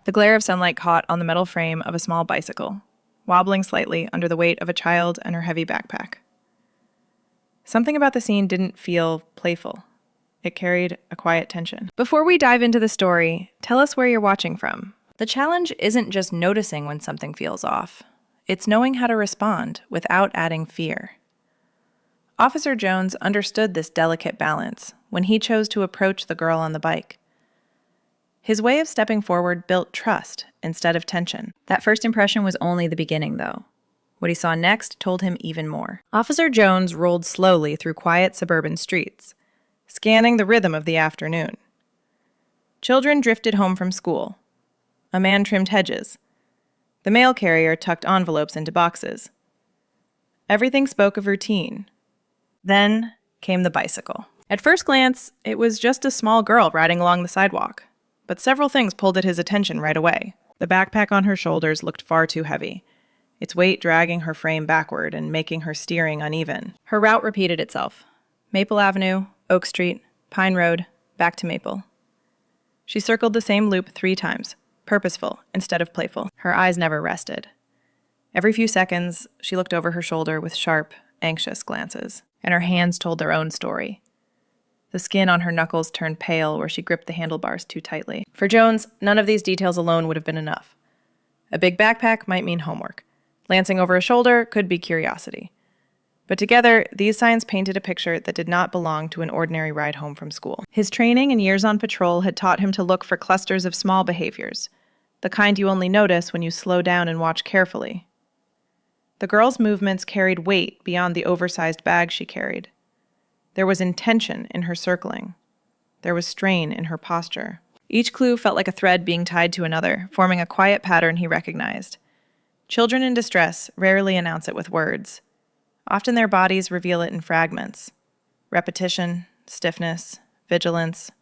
The glare of sunlight caught on the metal frame of a small bicycle, wobbling slightly under the weight of a child and her heavy backpack. Something about the scene didn't feel playful. It carried a quiet tension. Before we dive into the story, tell us where you're watching from. The challenge isn't just noticing when something feels off. It's knowing how to respond without adding fear. Officer Jones understood this delicate balance when he chose to approach the girl on the bike. His way of stepping forward built trust instead of tension. That first impression was only the beginning, though. What he saw next told him even more. Officer Jones rolled slowly through quiet suburban streets, scanning the rhythm of the afternoon. Children drifted home from school. A man trimmed hedges. The mail carrier tucked envelopes into boxes. Everything spoke of routine. Then came the bicycle. At first glance, it was just a small girl riding along the sidewalk, but several things pulled at his attention right away. The backpack on her shoulders looked far too heavy, its weight dragging her frame backward and making her steering uneven. Her route repeated itself. Maple Avenue, Oak Street, Pine Road, back to Maple. She circled the same loop 3 times, purposeful instead of playful. Her eyes never rested. Every few seconds, she looked over her shoulder with sharp, anxious glances, and her hands told their own story. The skin on her knuckles turned pale where she gripped the handlebars too tightly. For Jones, none of these details alone would have been enough. A big backpack might mean homework. Lancing over a shoulder could be curiosity. But together, these signs painted a picture that did not belong to an ordinary ride home from school. His training and years on patrol had taught him to look for clusters of small behaviors, the kind you only notice when you slow down and watch carefully. The girl's movements carried weight beyond the oversized bag she carried. There was intention in her circling. There was strain in her posture. Each clue felt like a thread being tied to another, forming a quiet pattern he recognized. Children in distress rarely announce it with words. Often their bodies reveal it in fragments. Repetition, stiffness, vigilance.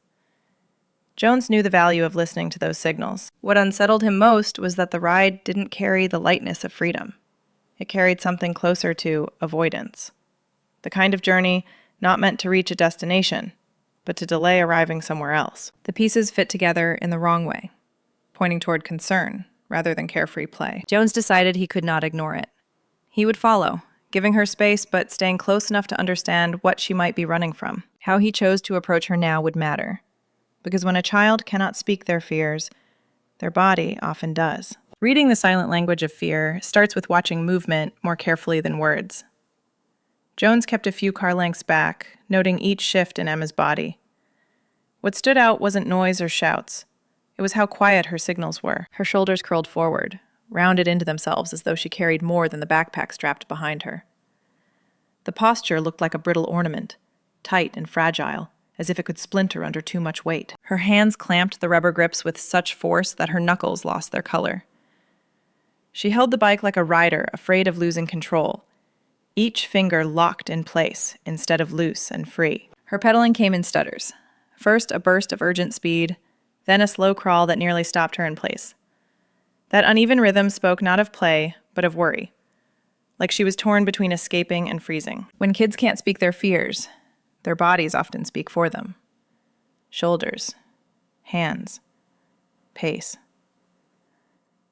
Jones knew the value of listening to those signals. What unsettled him most was that the ride didn't carry the lightness of freedom. It carried something closer to avoidance. The kind of journey not meant to reach a destination, but to delay arriving somewhere else. The pieces fit together in the wrong way, pointing toward concern rather than carefree play. Jones decided he could not ignore it. He would follow, giving her space but staying close enough to understand what she might be running from. How he chose to approach her now would matter, because when a child cannot speak their fears, their body often does. Reading the silent language of fear starts with watching movement more carefully than words. Jones kept a few car lengths back, noting each shift in Emma's body. What stood out wasn't noise or shouts. It was how quiet her signals were. Her shoulders curled forward, rounded into themselves as though she carried more than the backpack strapped behind her. The posture looked like a brittle ornament, tight and fragile, as if it could splinter under too much weight. Her hands clamped the rubber grips with such force that her knuckles lost their color. She held the bike like a rider afraid of losing control, each finger locked in place instead of loose and free. Her pedaling came in stutters. First a burst of urgent speed, then a slow crawl that nearly stopped her in place. That uneven rhythm spoke not of play, but of worry, like she was torn between escaping and freezing. When kids can't speak their fears, their bodies often speak for them. Shoulders, hands, pace.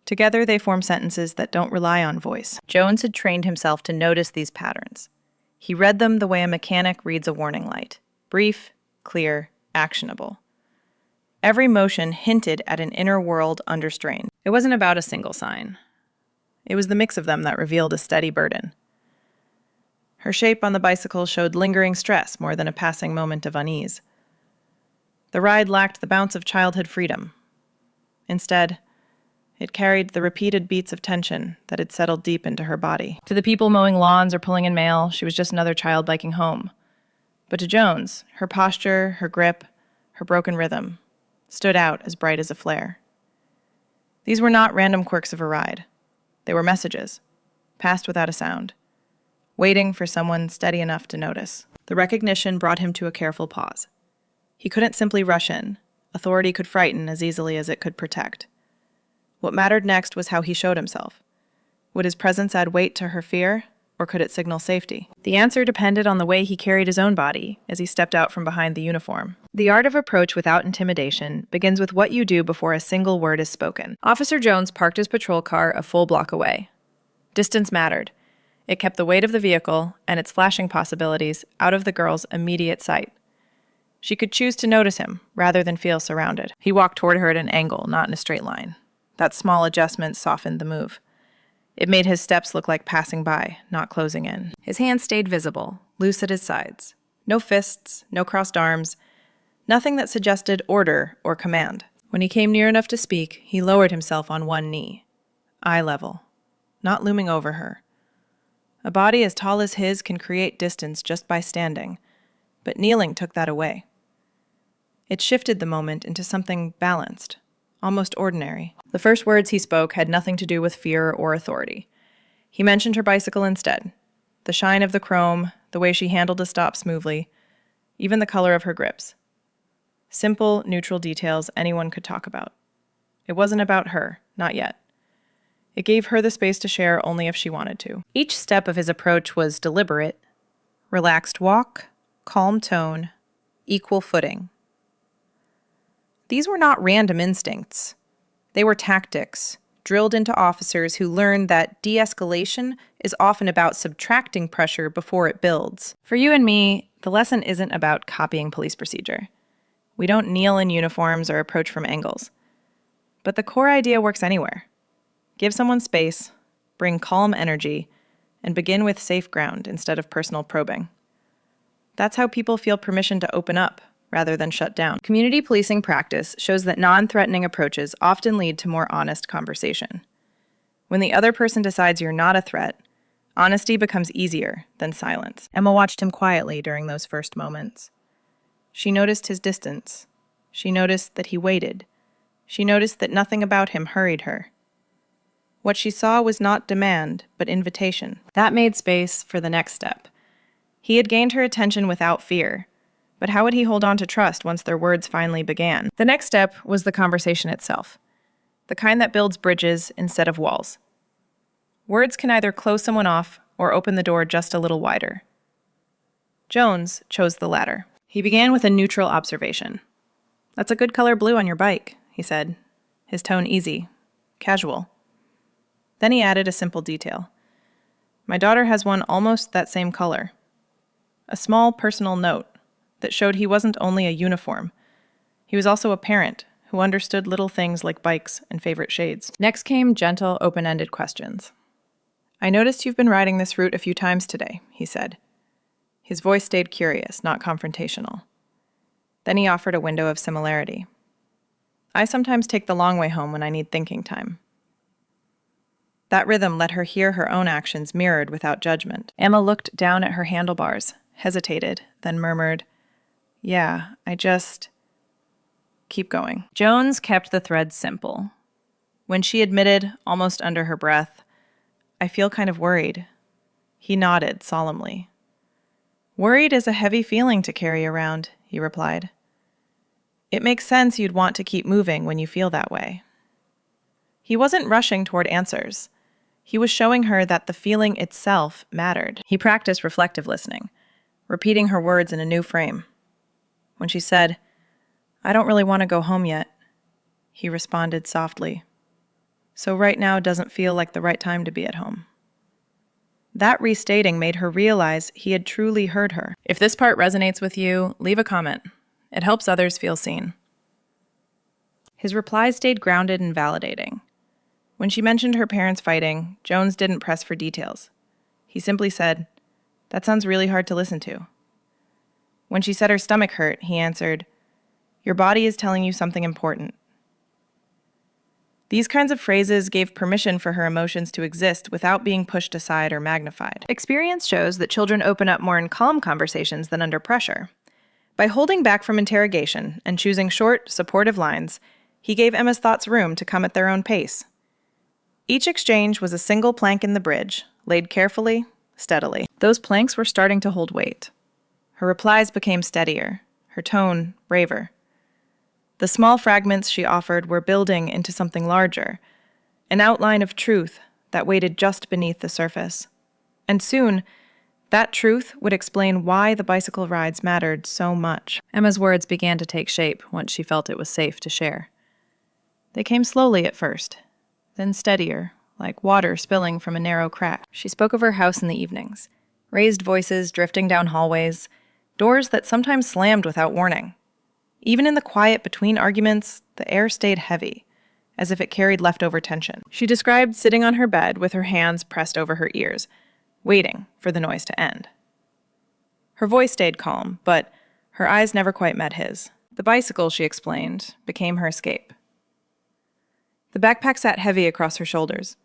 Together they form sentences that don't rely on voice. Jones had trained himself to notice these patterns. He read them the way a mechanic reads a warning light. Brief, clear, actionable. Every motion hinted at an inner world under strain. It wasn't about a single sign. It was the mix of them that revealed a steady burden. Her shape on the bicycle showed lingering stress more than a passing moment of unease. The ride lacked the bounce of childhood freedom. Instead, it carried the repeated beats of tension that had settled deep into her body. To the people mowing lawns or pulling in mail, she was just another child biking home. But to Jones, her posture, her grip, her broken rhythm stood out as bright as a flare. These were not random quirks of a ride. They were messages, passed without a sound, waiting for someone steady enough to notice. The recognition brought him to a careful pause. He couldn't simply rush in. Authority could frighten as easily as it could protect. What mattered next was how he showed himself. Would his presence add weight to her fear, or could it signal safety? The answer depended on the way he carried his own body as he stepped out from behind the uniform. The art of approach without intimidation begins with what you do before a single word is spoken. Officer Jones parked his patrol car a full block away. Distance mattered. It kept the weight of the vehicle and its flashing possibilities out of the girl's immediate sight. She could choose to notice him rather than feel surrounded. He walked toward her at an angle, not in a straight line. That small adjustment softened the move. It made his steps look like passing by, not closing in. His hands stayed visible, loose at his sides. No fists, no crossed arms, nothing that suggested order or command. When he came near enough to speak, he lowered himself on one knee, eye level, not looming over her. A body as tall as his can create distance just by standing, but kneeling took that away. It shifted the moment into something balanced, almost ordinary. The first words he spoke had nothing to do with fear or authority. He mentioned her bicycle instead. The shine of the chrome, the way she handled a stop smoothly, even the color of her grips. Simple, neutral details anyone could talk about. It wasn't about her, not yet. It gave her the space to share only if she wanted to. Each step of his approach was deliberate. Relaxed walk, calm tone, equal footing. These were not random instincts. They were tactics, drilled into officers who learned that de-escalation is often about subtracting pressure before it builds. For you and me, the lesson isn't about copying police procedure. We don't kneel in uniforms or approach from angles. But the core idea works anywhere. Give someone space, bring calm energy, and begin with safe ground instead of personal probing. That's how people feel permission to open up, rather than shut down. Community policing practice shows that non-threatening approaches often lead to more honest conversation. When the other person decides you're not a threat, honesty becomes easier than silence. Emma watched him quietly during those first moments. She noticed his distance. She noticed that he waited. She noticed that nothing about him hurried her. What she saw was not demand, but invitation. That made space for the next step. He had gained her attention without fear. But how would he hold on to trust once their words finally began? The next step was the conversation itself, the kind that builds bridges instead of walls. Words can either close someone off or open the door just a little wider. Jones chose the latter. He began with a neutral observation. "That's a good color blue on your bike," he said, his tone easy, casual. Then he added a simple detail. "My daughter has one almost that same color." A small personal note that showed he wasn't only a uniform. He was also a parent who understood little things like bikes and favorite shades. Next came gentle, open-ended questions. "I noticed you've been riding this route a few times today," he said. His voice stayed curious, not confrontational. Then he offered a window of similarity. "I sometimes take the long way home when I need thinking time." That rhythm let her hear her own actions mirrored without judgment. Emma looked down at her handlebars, hesitated, then murmured, "Yeah, keep going." Jones kept the thread simple. When she admitted, almost under her breath, "I feel kind of worried," he nodded solemnly. "Worried is a heavy feeling to carry around," he replied. "It makes sense you'd want to keep moving when you feel that way." He wasn't rushing toward answers. He was showing her that the feeling itself mattered. He practiced reflective listening, repeating her words in a new frame. When she said, "I don't really want to go home yet," he responded softly, "So right now doesn't feel like the right time to be at home." That restating made her realize he had truly heard her. If this part resonates with you, leave a comment. It helps others feel seen. His reply stayed grounded and validating. When she mentioned her parents fighting, Jones didn't press for details. He simply said, "That sounds really hard to listen to." When she said her stomach hurt, he answered, "Your body is telling you something important." These kinds of phrases gave permission for her emotions to exist without being pushed aside or magnified. Experience shows that children open up more in calm conversations than under pressure. By holding back from interrogation and choosing short, supportive lines, he gave Emma's thoughts room to come at their own pace. Each exchange was a single plank in the bridge, laid carefully, steadily. Those planks were starting to hold weight. Her replies became steadier, her tone braver. The small fragments she offered were building into something larger, an outline of truth that waited just beneath the surface. And soon, that truth would explain why the bicycle rides mattered so much. Emma's words began to take shape once she felt it was safe to share. They came slowly at first, then steadier, like water spilling from a narrow crack. She spoke of her house in the evenings, raised voices drifting down hallways, doors that sometimes slammed without warning. Even in the quiet between arguments, the air stayed heavy, as if it carried leftover tension. She described sitting on her bed with her hands pressed over her ears, waiting for the noise to end. Her voice stayed calm, but her eyes never quite met his. The bicycle, she explained, became her escape. The backpack sat heavy across her shoulders,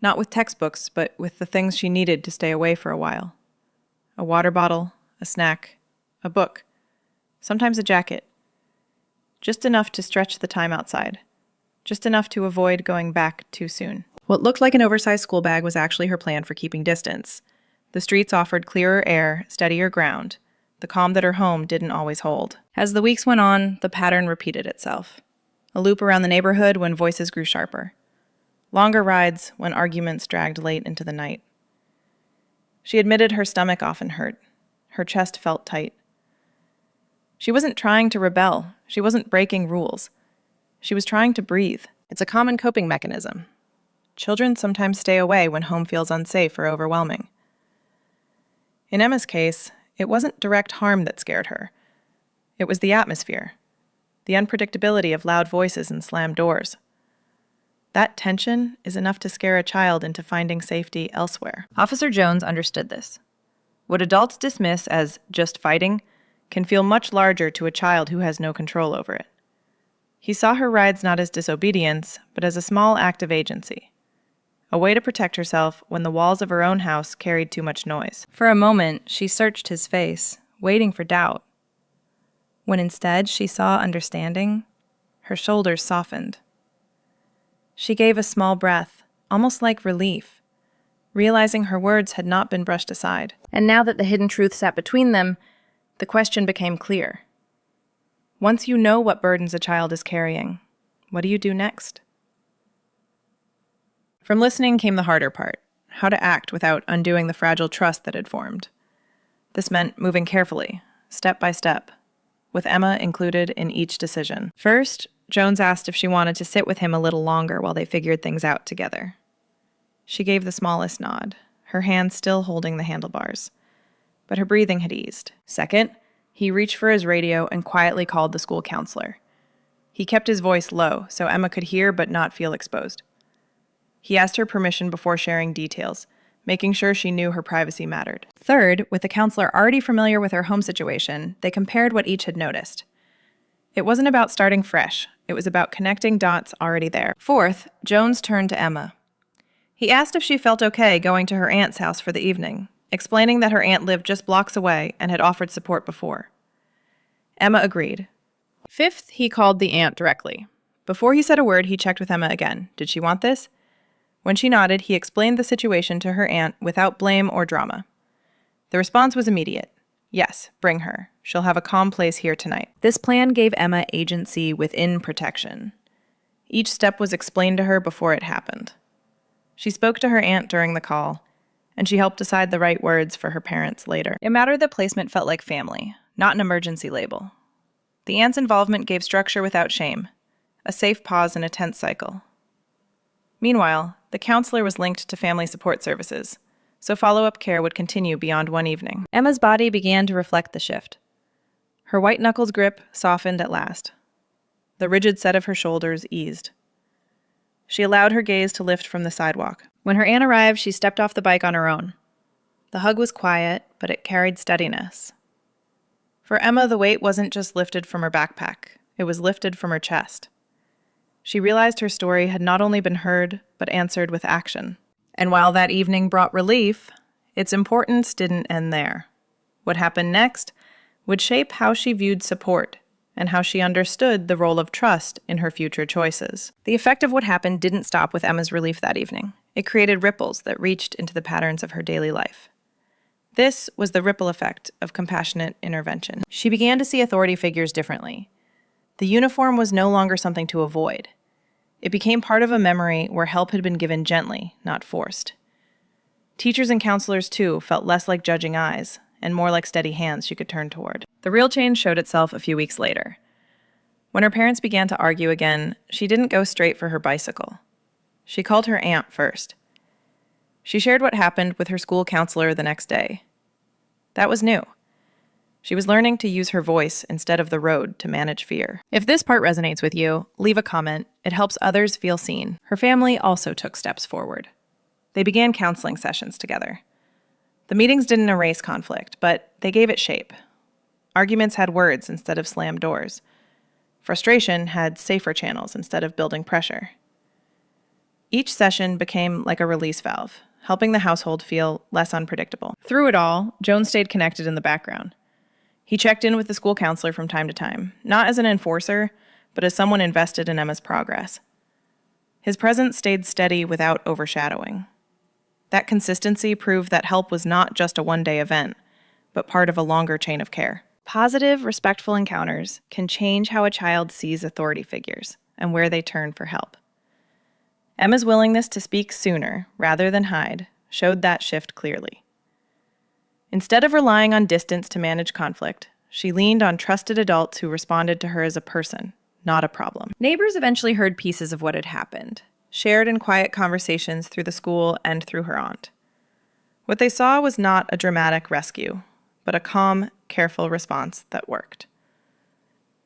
not with textbooks, but with the things she needed to stay away for a while. A water bottle, a snack, a book, sometimes a jacket. Just enough to stretch the time outside. Just enough to avoid going back too soon. What looked like an oversized school bag was actually her plan for keeping distance. The streets offered clearer air, steadier ground, the calm that her home didn't always hold. As the weeks went on, the pattern repeated itself. A loop around the neighborhood when voices grew sharper. Longer rides when arguments dragged late into the night. She admitted her stomach often hurt. Her chest felt tight. She wasn't trying to rebel. She wasn't breaking rules. She was trying to breathe. It's a common coping mechanism. Children sometimes stay away when home feels unsafe or overwhelming. In Emma's case, it wasn't direct harm that scared her. It was the atmosphere, the unpredictability of loud voices and slammed doors. That tension is enough to scare a child into finding safety elsewhere. Officer Jones understood this. What adults dismiss as just fighting can feel much larger to a child who has no control over it. He saw her rides not as disobedience, but as a small act of agency. A way to protect herself when the walls of her own house carried too much noise. For a moment, she searched his face, waiting for doubt. When instead she saw understanding, her shoulders softened. She gave a small breath, almost like relief, realizing her words had not been brushed aside. And now that the hidden truth sat between them, the question became clear. Once you know what burdens a child is carrying, what do you do next? From listening came the harder part, how to act without undoing the fragile trust that had formed. This meant moving carefully, step by step, with Emma included in each decision. First, Jones asked if she wanted to sit with him a little longer while they figured things out together. She gave the smallest nod, her hands still holding the handlebars, but her breathing had eased. Second, he reached for his radio and quietly called the school counselor. He kept his voice low so Emma could hear but not feel exposed. He asked her permission before sharing details, making sure she knew her privacy mattered. Third, with the counselor already familiar with her home situation, they compared what each had noticed. It wasn't about starting fresh. It was about connecting dots already there. Fourth, Jones turned to Emma. He asked if she felt okay going to her aunt's house for the evening, explaining that her aunt lived just blocks away and had offered support before. Emma agreed. Fifth, he called the aunt directly. Before he said a word, he checked with Emma again. Did she want this? When she nodded, he explained the situation to her aunt without blame or drama. The response was immediate. Yes, bring her. She'll have a calm place here tonight. This plan gave Emma agency within protection. Each step was explained to her before it happened. She spoke to her aunt during the call, and she helped decide the right words for her parents later. It mattered that placement felt like family, not an emergency label. The aunt's involvement gave structure without shame, a safe pause in a tense cycle. Meanwhile, the counselor was linked to family support services, so follow-up care would continue beyond one evening. Emma's body began to reflect the shift. Her white knuckles grip softened at last. The rigid set of her shoulders eased. She allowed her gaze to lift from the sidewalk. When her aunt arrived, she stepped off the bike on her own. The hug was quiet, but it carried steadiness. For Emma, the weight wasn't just lifted from her backpack. It was lifted from her chest. She realized her story had not only been heard, but answered with action. And while that evening brought relief, its importance didn't end there. What happened next would shape how she viewed support and how she understood the role of trust in her future choices. The effect of what happened didn't stop with Emma's relief that evening. It created ripples that reached into the patterns of her daily life. This was the ripple effect of compassionate intervention. She began to see authority figures differently. The uniform was no longer something to avoid. It became part of a memory where help had been given gently, not forced. Teachers and counselors, too, felt less like judging eyes and more like steady hands she could turn toward. The real change showed itself a few weeks later. When her parents began to argue again, she didn't go straight for her bicycle. She called her aunt first. She shared what happened with her school counselor the next day. That was new. She was learning to use her voice instead of the road to manage fear. If this part resonates with you, leave a comment. It helps others feel seen. Her family also took steps forward. They began counseling sessions together. The meetings didn't erase conflict, but they gave it shape. Arguments had words instead of slammed doors. Frustration had safer channels instead of building pressure. Each session became like a release valve, helping the household feel less unpredictable. Through it all, Jones stayed connected in the background. He checked in with the school counselor from time to time, not as an enforcer, but as someone invested in Emma's progress. His presence stayed steady without overshadowing. That consistency proved that help was not just a one-day event, but part of a longer chain of care. Positive, respectful encounters can change how a child sees authority figures and where they turn for help. Emma's willingness to speak sooner, rather than hide, showed that shift clearly. Instead of relying on distance to manage conflict, she leaned on trusted adults who responded to her as a person, not a problem. Neighbors eventually heard pieces of what had happened, shared in quiet conversations through the school and through her aunt. What they saw was not a dramatic rescue, but a calm, careful response that worked.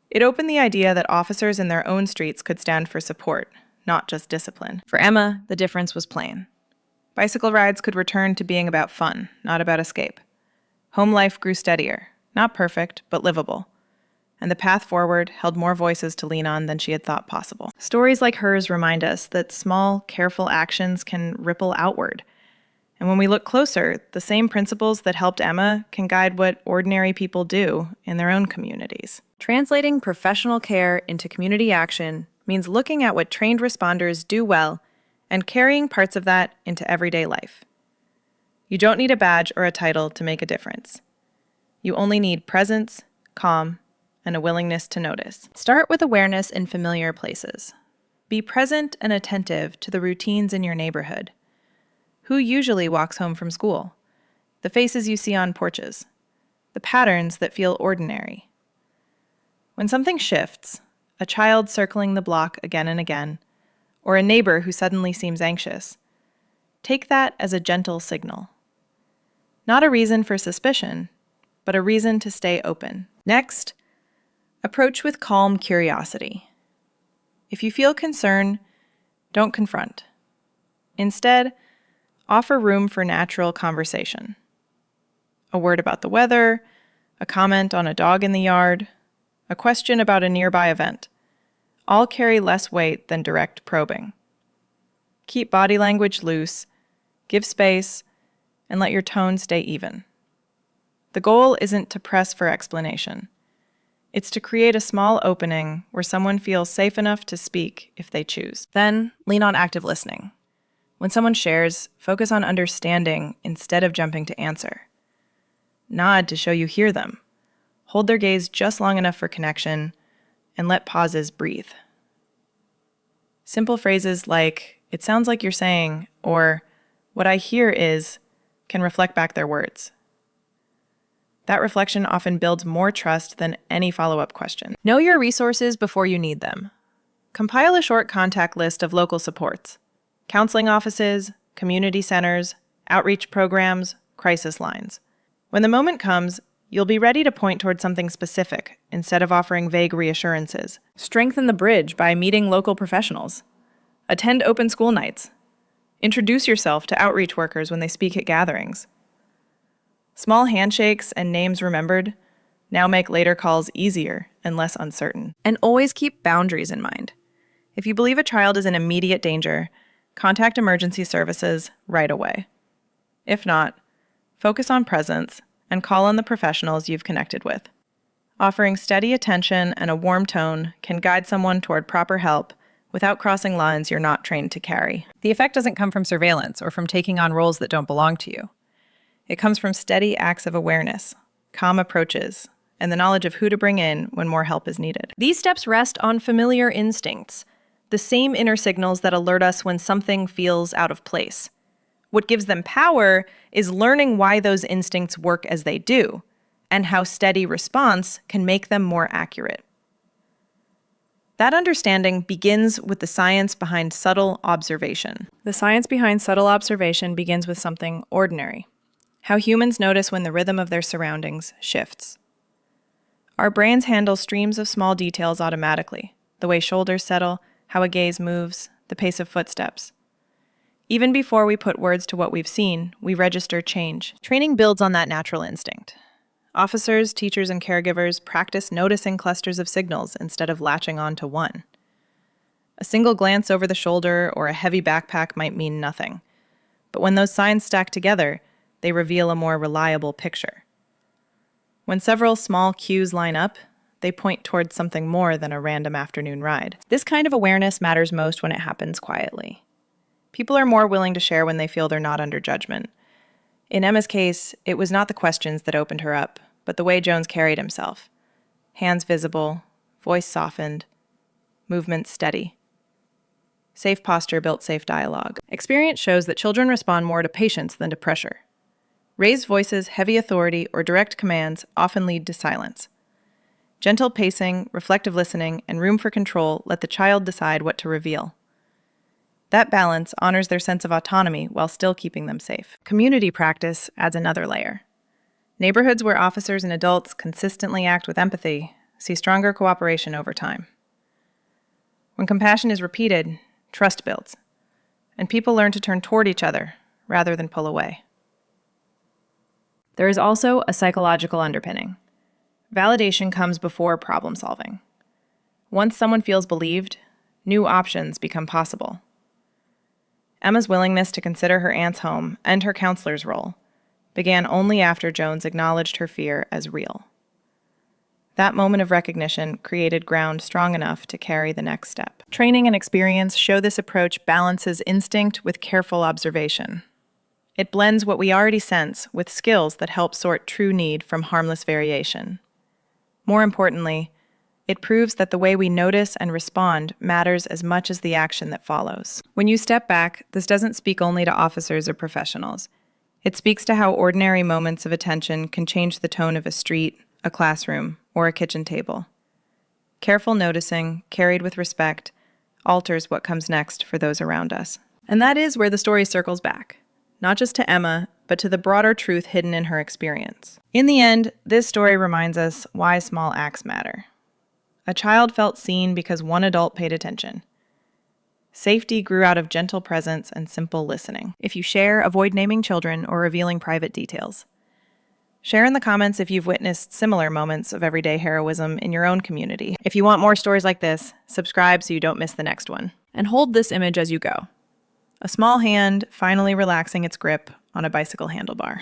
It opened the idea that officers in their own streets could stand for support, not just discipline. For Emma, the difference was plain. Bicycle rides could return to being about fun, not about escape. Home life grew steadier, not perfect, but livable. And the path forward held more voices to lean on than she had thought possible. Stories like hers remind us that small, careful actions can ripple outward. And when we look closer, the same principles that helped Emma can guide what ordinary people do in their own communities. Translating professional care into community action means looking at what trained responders do well and carrying parts of that into everyday life. You don't need a badge or a title to make a difference. You only need presence, calm, and a willingness to notice. Start with awareness in familiar places. Be present and attentive to the routines in your neighborhood. Who usually walks home from school? The faces you see on porches. The patterns that feel ordinary. When something shifts, a child circling the block again and again, or a neighbor who suddenly seems anxious, take that as a gentle signal. Not a reason for suspicion, but a reason to stay open. Next, approach with calm curiosity. If you feel concern, don't confront. Instead, offer room for natural conversation. A word about the weather, a comment on a dog in the yard, a question about a nearby event, all carry less weight than direct probing. Keep body language loose, give space, and let your tone stay even. The goal isn't to press for explanation. It's to create a small opening where someone feels safe enough to speak if they choose. Then, lean on active listening. When someone shares, focus on understanding instead of jumping to answer. Nod to show you hear them. Hold their gaze just long enough for connection, and let pauses breathe. Simple phrases like, "It sounds like you're saying," or "What I hear is," can reflect back their words. That reflection often builds more trust than any follow-up question. Know your resources before you need them. Compile a short contact list of local supports: counseling offices, community centers, outreach programs, crisis lines. When the moment comes, you'll be ready to point toward something specific instead of offering vague reassurances. Strengthen the bridge by meeting local professionals. Attend open school nights. Introduce yourself to outreach workers when they speak at gatherings. Small handshakes and names remembered now make later calls easier and less uncertain. And always keep boundaries in mind. If you believe a child is in immediate danger, contact emergency services right away. If not, focus on presence and call on the professionals you've connected with. Offering steady attention and a warm tone can guide someone toward proper help without crossing lines you're not trained to carry. The effect doesn't come from surveillance or from taking on roles that don't belong to you. It comes from steady acts of awareness, calm approaches, and the knowledge of who to bring in when more help is needed. These steps rest on familiar instincts, the same inner signals that alert us when something feels out of place. What gives them power is learning why those instincts work as they do, and how steady response can make them more accurate. That understanding begins with the science behind subtle observation. The science behind subtle observation begins with something ordinary: how humans notice when the rhythm of their surroundings shifts. Our brains handle streams of small details automatically: the way shoulders settle, how a gaze moves, the pace of footsteps. Even before we put words to what we've seen, we register change. Training builds on that natural instinct. Officers, teachers, and caregivers practice noticing clusters of signals instead of latching on to one. A single glance over the shoulder or a heavy backpack might mean nothing, but when those signs stack together, they reveal a more reliable picture. When several small cues line up, they point towards something more than a random afternoon ride. This kind of awareness matters most when it happens quietly. People are more willing to share when they feel they're not under judgment. In Emma's case, it was not the questions that opened her up, but the way Jones carried himself. Hands visible, voice softened, movement steady. Safe posture built safe dialogue. Experience shows that children respond more to patience than to pressure. Raised voices, heavy authority, or direct commands often lead to silence. Gentle pacing, reflective listening, and room for control let the child decide what to reveal. That balance honors their sense of autonomy while still keeping them safe. Community practice adds another layer. Neighborhoods where officers and adults consistently act with empathy see stronger cooperation over time. When compassion is repeated, trust builds, and people learn to turn toward each other rather than pull away. There is also a psychological underpinning. Validation comes before problem solving. Once someone feels believed, new options become possible. Emma's willingness to consider her aunt's home and her counselor's role began only after Jones acknowledged her fear as real. That moment of recognition created ground strong enough to carry the next step. Training and experience show this approach balances instinct with careful observation. It blends what we already sense with skills that help sort true need from harmless variation. More importantly, it proves that the way we notice and respond matters as much as the action that follows. When you step back, this doesn't speak only to officers or professionals. It speaks to how ordinary moments of attention can change the tone of a street, a classroom, or a kitchen table. Careful noticing, carried with respect, alters what comes next for those around us. And that is where the story circles back, not just to Emma, but to the broader truth hidden in her experience. In the end, this story reminds us why small acts matter. A child felt seen because one adult paid attention. Safety grew out of gentle presence and simple listening. If you share, avoid naming children or revealing private details. Share in the comments if you've witnessed similar moments of everyday heroism in your own community. If you want more stories like this, subscribe so you don't miss the next one. And hold this image as you go. A small hand finally relaxing its grip on a bicycle handlebar.